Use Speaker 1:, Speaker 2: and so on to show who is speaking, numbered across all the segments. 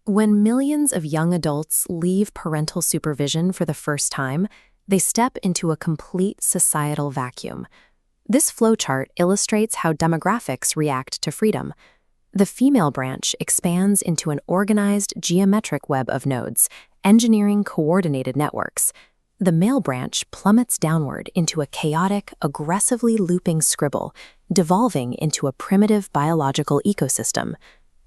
Speaker 1: When millions of young adults leave parental supervision for the first time, they step into a complete societal vacuum. This flowchart illustrates how demographics react to freedom. The female branch expands into an organized geometric web of nodes, engineering coordinated networks. The male branch plummets downward into a chaotic, aggressively looping scribble, devolving into a primitive biological ecosystem.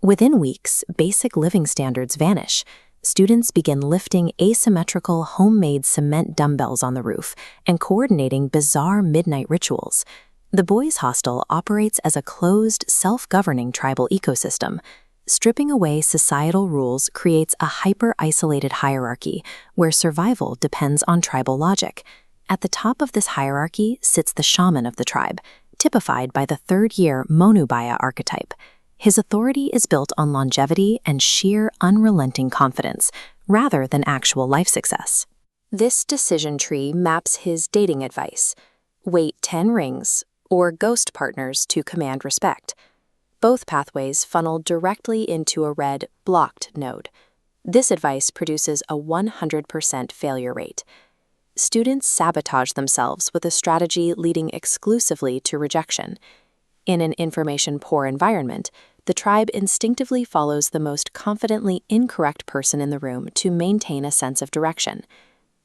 Speaker 1: Within weeks, basic living standards vanish. Students begin lifting asymmetrical homemade cement dumbbells on the roof and coordinating bizarre midnight rituals. The boys' hostel operates as a closed, self-governing tribal ecosystem. Stripping away societal rules creates a hyper-isolated hierarchy where survival depends on tribal logic. At the top of this hierarchy sits the shaman of the tribe, typified by the third-year Monubaya archetype. His authority is built on longevity and sheer, unrelenting confidence, rather than actual life success. This decision tree maps his dating advice: wait 10 rings, or ghost partners to command respect. Both pathways funnel directly into a red, blocked node. This advice produces a 100% failure rate. Students sabotage themselves with a strategy leading exclusively to rejection. In an information-poor environment, the tribe instinctively follows the most confidently incorrect person in the room to maintain a sense of direction.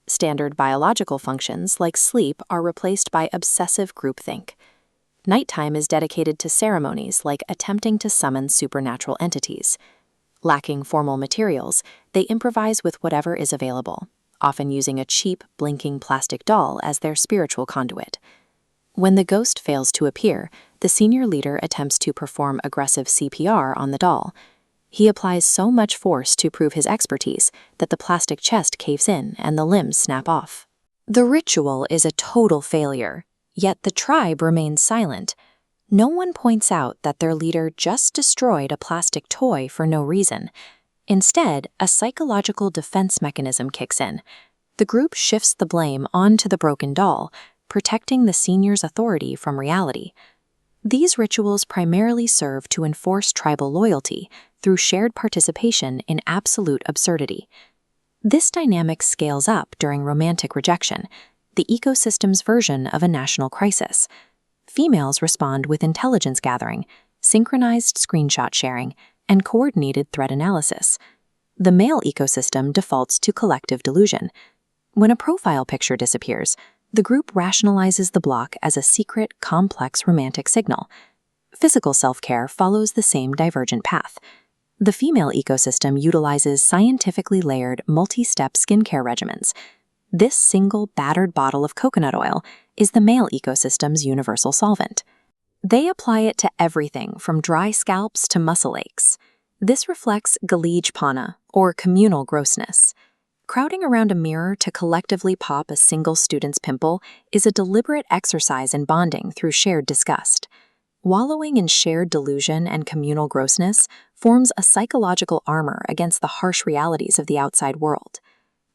Speaker 1: Standard biological functions like sleep are replaced by obsessive groupthink. Nighttime is dedicated to ceremonies like attempting to summon supernatural entities. Lacking formal materials, they improvise with whatever is available, often using a cheap, blinking plastic doll as their spiritual conduit. When the ghost fails to appear, the senior leader attempts to perform aggressive CPR on the doll. He applies so much force to prove his expertise that the plastic chest caves in and the limbs snap off. The ritual is a total failure, yet the tribe remains silent. No one points out that their leader just destroyed a plastic toy for no reason. Instead, a psychological defense mechanism kicks in. The group shifts the blame onto the broken doll, protecting the senior's authority from reality. These rituals primarily serve to enforce tribal loyalty through shared participation in absolute absurdity. This dynamic scales up during romantic rejection, the ecosystem's version of a national crisis. Females respond with intelligence gathering, synchronized screenshot sharing, and coordinated threat analysis. The male ecosystem defaults to collective delusion. When a profile picture disappears, the group rationalizes the block as a secret, complex romantic signal. Physical self-care follows the same divergent path. The female ecosystem utilizes scientifically layered, multi-step skincare regimens. This single battered bottle of coconut oil is the male ecosystem's universal solvent. They apply it to everything from dry scalps to muscle aches. This reflects Galijpana, or communal grossness. Crowding around a mirror to collectively pop a single student's pimple is a deliberate exercise in bonding through shared disgust. Wallowing in shared delusion and communal grossness forms a psychological armor against the harsh realities of the outside world.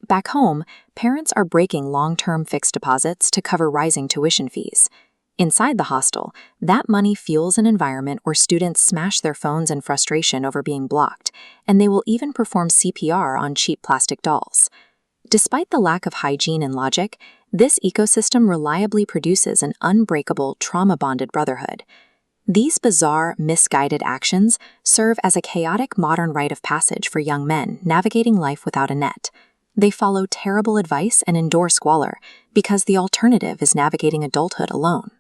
Speaker 1: Back home, parents are breaking long-term fixed deposits to cover rising tuition fees. Inside the hostel, that money fuels an environment where students smash their phones in frustration over being blocked, and they will even perform CPR on cheap plastic dolls. Despite the lack of hygiene and logic, this ecosystem reliably produces an unbreakable, trauma-bonded brotherhood. These bizarre, misguided actions serve as a chaotic modern rite of passage for young men navigating life without a net. They follow terrible advice and endure squalor because the alternative is navigating adulthood alone.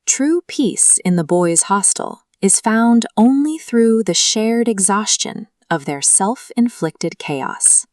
Speaker 1: True peace in the boys' hostel is found only through the shared exhaustion of their self-inflicted chaos.